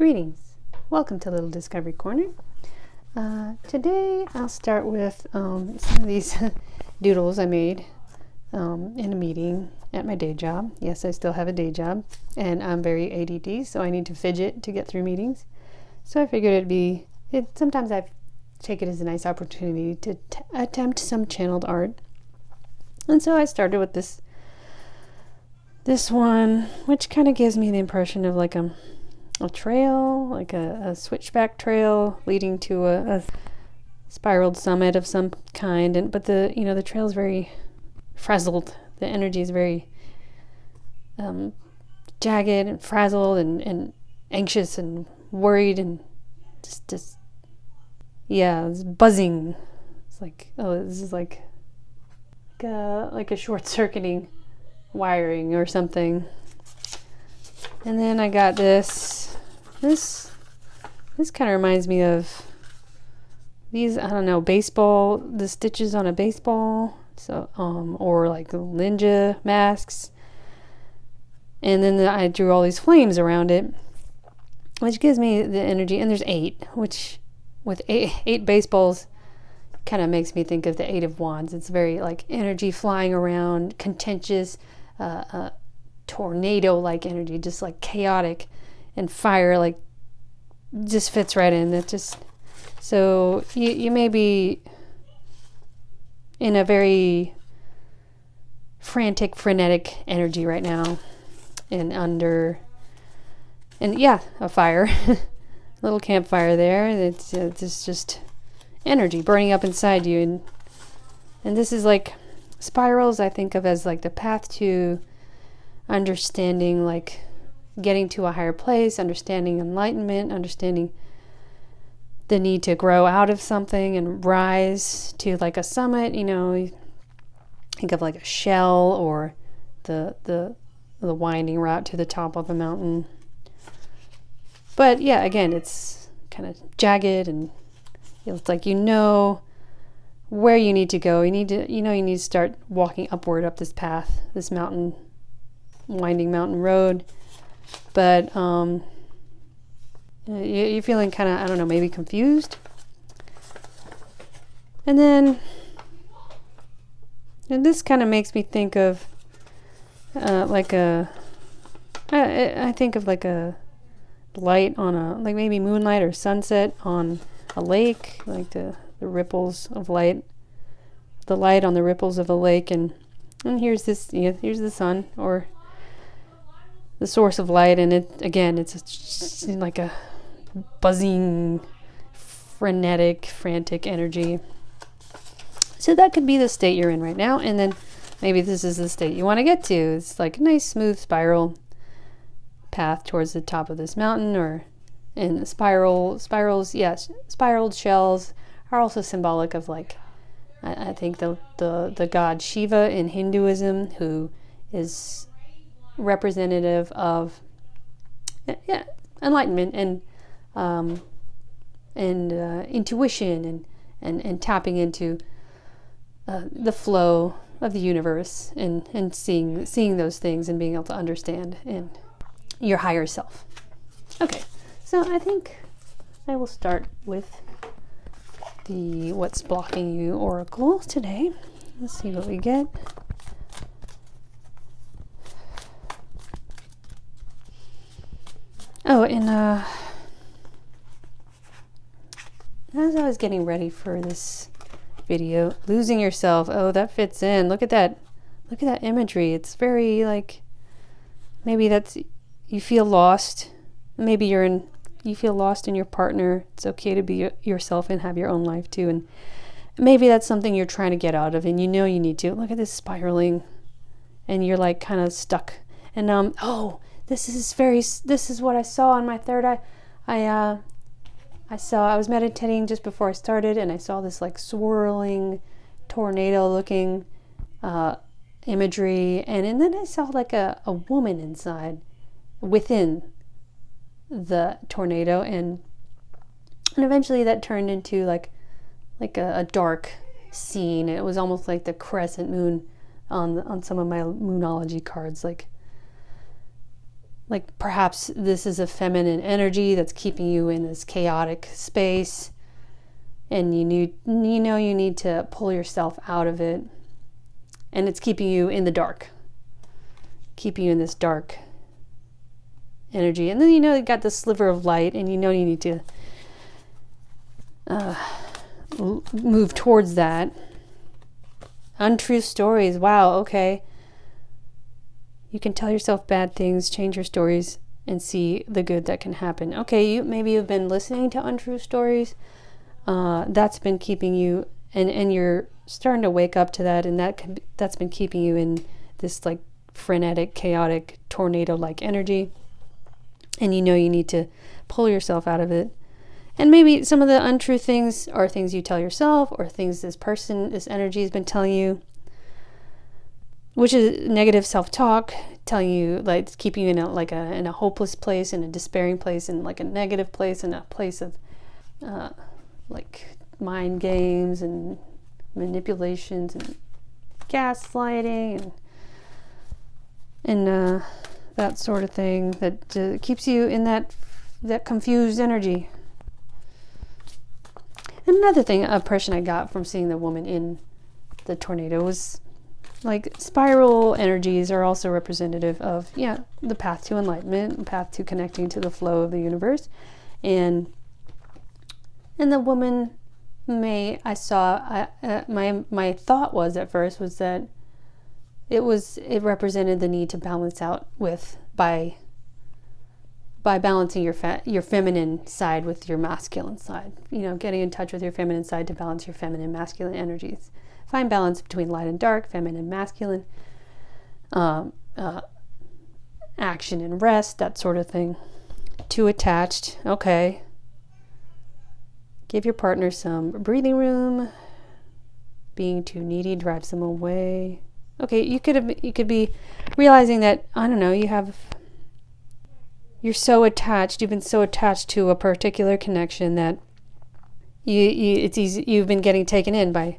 Greetings. Welcome to Little Discovery Corner. Today I'll start with some of these doodles I made in a meeting at my day job. Yes, I still have a day job and I'm very ADD, so I need to fidget to get through meetings. So I figured sometimes I take it as a nice opportunity to attempt some channeled art. And so I started with this one, which kind of gives me the impression of like a trail, like a switchback trail leading to a spiraled summit of some kind. But the trail is very frazzled. The energy is very jagged and frazzled and anxious and worried and just it's buzzing. It's like, oh, this is like a short-circuiting wiring or something. And then I got this kind of reminds me of these, I don't know, the stitches on a baseball, so or like ninja masks. And then I drew all these flames around it, which gives me the energy. And there's 8, which with eight baseballs kind of makes me think of the 8 of Wands. It's very like energy flying around, contentious, tornado-like energy, just like chaotic, and fire like just fits right in. So you may be in a very frantic, frenetic energy right now, and a fire, little campfire there. It's just energy burning up inside you, and this is like spirals. I think of as like the path to understanding, like getting to a higher place, understanding enlightenment, understanding the need to grow out of something and rise to like a summit. You think of like a shell or the winding route to the top of a mountain. But yeah, again, it's kind of jagged and it's like where you need to go. You need to start walking upward up this path, this winding mountain road. But you're feeling kind of, I don't know, maybe confused. And this kind of makes me think of I think of like a light on like maybe moonlight or sunset on a lake, like the ripples of light, the light on the ripples of a lake, and here's the sun or the source of light, and it's like a buzzing, frenetic, frantic energy. So that could be the state you're in right now, and then maybe this is the state you want to get to. It's like a nice smooth spiral path towards the top of this mountain, and spirals. Yes, spiraled shells are also symbolic of, like, I think the god Shiva in Hinduism, who is representative of enlightenment and intuition and tapping into the flow of the universe and seeing those things and being able to understand in your higher self. Okay, so I think I will start with the What's Blocking You Oracle today. Let's see what we get. Oh, and as I was getting ready for this video, losing yourself. Oh, that fits in. Look at that imagery. It's very like, maybe you feel lost. Maybe you feel lost in your partner. It's okay to be yourself and have your own life too. And maybe that's something you're trying to get out of, and you need to. Look at this spiraling, and you're like kind of stuck. And this is what I saw on my third eye. I was meditating just before I started, and I saw this like swirling tornado looking imagery, and then I saw like a woman inside within the tornado, and eventually that turned into like a dark scene. It was almost like the crescent moon on some of my moonology cards, like like perhaps this is a feminine energy that's keeping you in this chaotic space, and you need to pull yourself out of it, and it's keeping you in the dark, keeping you in this dark energy. And then you got this sliver of light, and you need to move towards that. Untrue stories. Wow, okay. You can tell yourself bad things, change your stories, and see the good that can happen. Okay, maybe you've been listening to untrue stories. That's been keeping you, and you're starting to wake up to that, and that's been keeping you in this like frenetic, chaotic, tornado-like energy. And you need to pull yourself out of it. And maybe some of the untrue things are things you tell yourself, or things this energy has been telling you, which is negative self-talk, telling you, like, keeping you in a hopeless place, in a despairing place, in like a negative place, in a place of like mind games and manipulations and gaslighting and that sort of thing that keeps you in that confused energy. And another thing, impression I got from seeing the woman in the tornado was like spiral energies are also representative of the path to enlightenment, the path to connecting to the flow of the universe. And the woman my thought was at first was that it represented the need to balance out by balancing your feminine side with your masculine side. Getting in touch with your feminine side to balance your feminine, masculine energies. Find balance between light and dark, feminine, masculine, action and rest, that sort of thing. Too attached, okay. Give your partner some breathing room. Being too needy drives them away. Okay, you could be realizing that, I don't know, you're so attached, you've been so attached to a particular connection that it's easy, you've been getting taken in by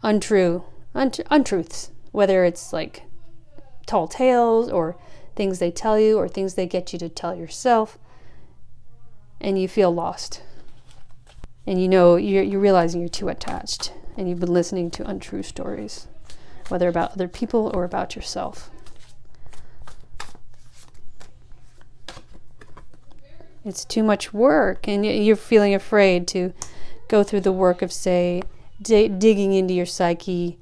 untruths, whether it's like tall tales or things they tell you or things they get you to tell yourself, and you feel lost, and you're realizing you're too attached, and you've been listening to untrue stories, whether about other people or about yourself. It's too much work, and you're feeling afraid to go through the work of, say, digging into your psyche,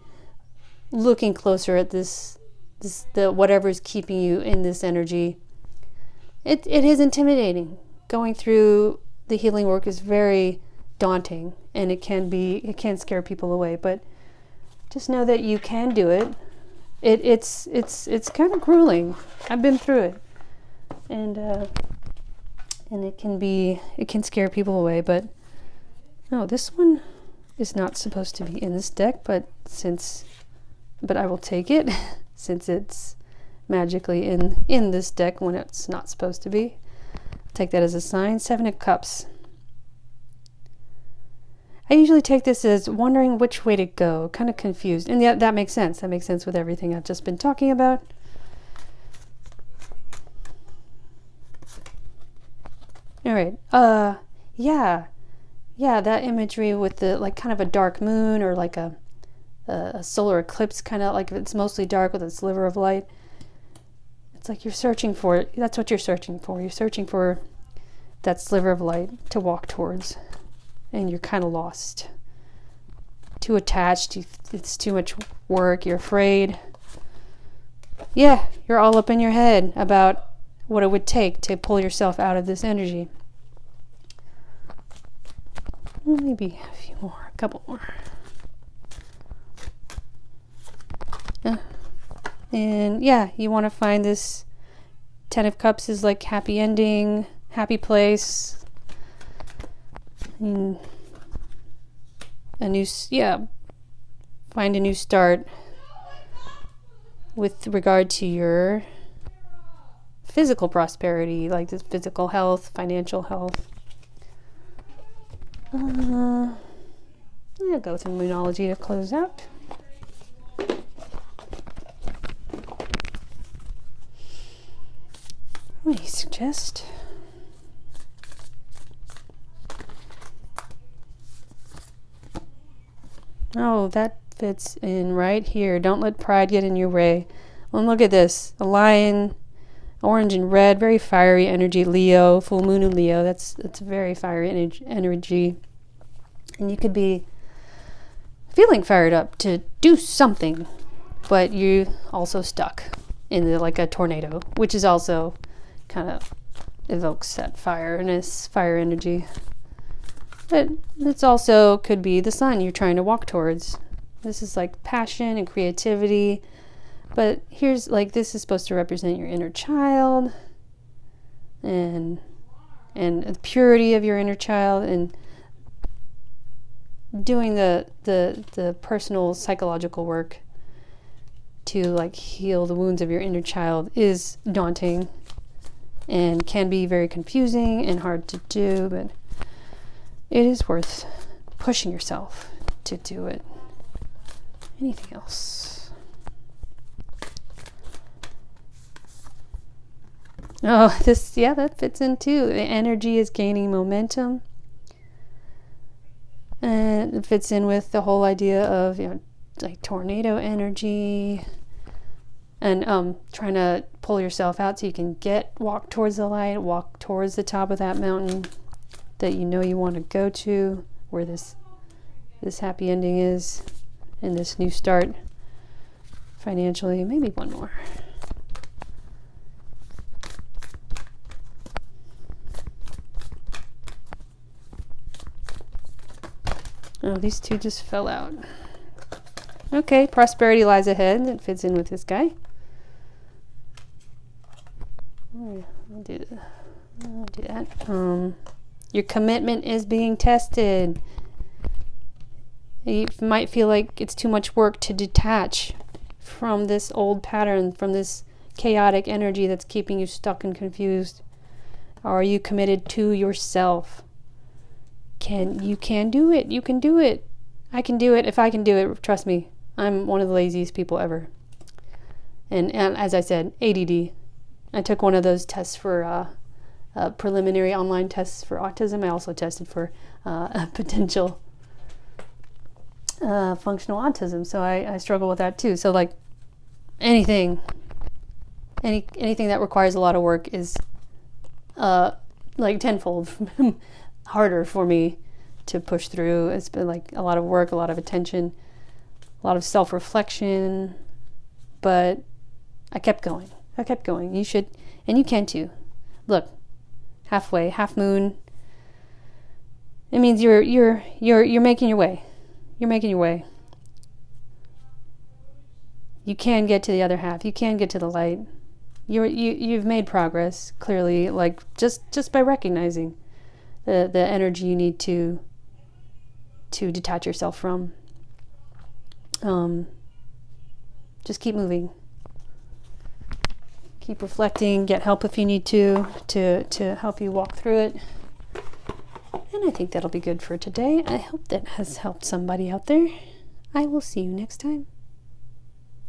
looking closer at the whatever's keeping you in this energy. It is intimidating. Going through the healing work is very daunting, and it can scare people away. But just know that you can do it. It's kind of grueling. I've been through it, and it can scare people away. But no, this one is not supposed to be in this deck, but I will take it since it's magically in this deck when it's not supposed to be. Take that as a sign. 7 of Cups. I usually take this as wondering which way to go, kind of confused. And yeah, that makes sense. That makes sense with everything I've just been talking about. All right. Yeah, that imagery with the like kind of a dark moon, or like a solar eclipse, kind of like it's mostly dark with a sliver of light. It's like you're searching for it. That's what you're searching for. You're searching for that sliver of light to walk towards, and you're kind of lost. Too attached. It's too much work. You're afraid. Yeah, you're all up in your head about what it would take to pull yourself out of this energy. Maybe a couple more. And yeah, you want to find this 10 of Cups is like happy ending, happy place. And find a new start with regard to your physical prosperity, like this physical health, financial health. I'll go through Moonology to close out. What do you suggest? Oh, that fits in right here. Don't let pride get in your way. Well, look at this. A lion, orange and red, very fiery energy. Leo, full moon in Leo. That's very fiery energy. And you could be feeling fired up to do something, but you also stuck in like a tornado, which is also kind of evokes that fireness, fire energy. But it's also could be the sun you're trying to walk towards. This is like passion and creativity. But here's like, this is supposed to represent your inner child and the purity of your inner child, and doing the personal psychological work to like heal the wounds of your inner child is daunting and can be very confusing and hard to do, but it is worth pushing yourself to do it. Anything else? Oh, this, yeah, that fits in too. The energy is gaining momentum. And it fits in with the whole idea of, you know, like tornado energy and trying to pull yourself out so you can walk towards the light, walk towards the top of that mountain that you know you want to go to, where this happy ending is, and this new start financially. Maybe one more. Oh, these two just fell out. Okay, prosperity lies ahead. It fits in with this guy. I'll do that. Your commitment is being tested. You might feel like it's too much work to detach from this old pattern, from this chaotic energy that's keeping you stuck and confused. Are you committed to yourself? You can do it. You can do it. I can do it. If I can do it, trust me, I'm one of the laziest people ever. And as I said, ADD. I took one of those tests for preliminary online tests for autism. I also tested for a potential functional autism. So I struggle with that too. So like anything that requires a lot of work is like tenfold harder for me to push through. It's been like a lot of work, a lot of attention, a lot of self-reflection, but I kept going. You should, and you can too. Look, halfway, half moon. It means you're making your way. You're making your way. You can get to the other half. You can get to the light. You've made progress clearly, like just by recognizing the energy you need to detach yourself from. Just keep moving. Keep reflecting. Get help if you need to help you walk through it. And I think that'll be good for today. I hope that has helped somebody out there. I will see you next time.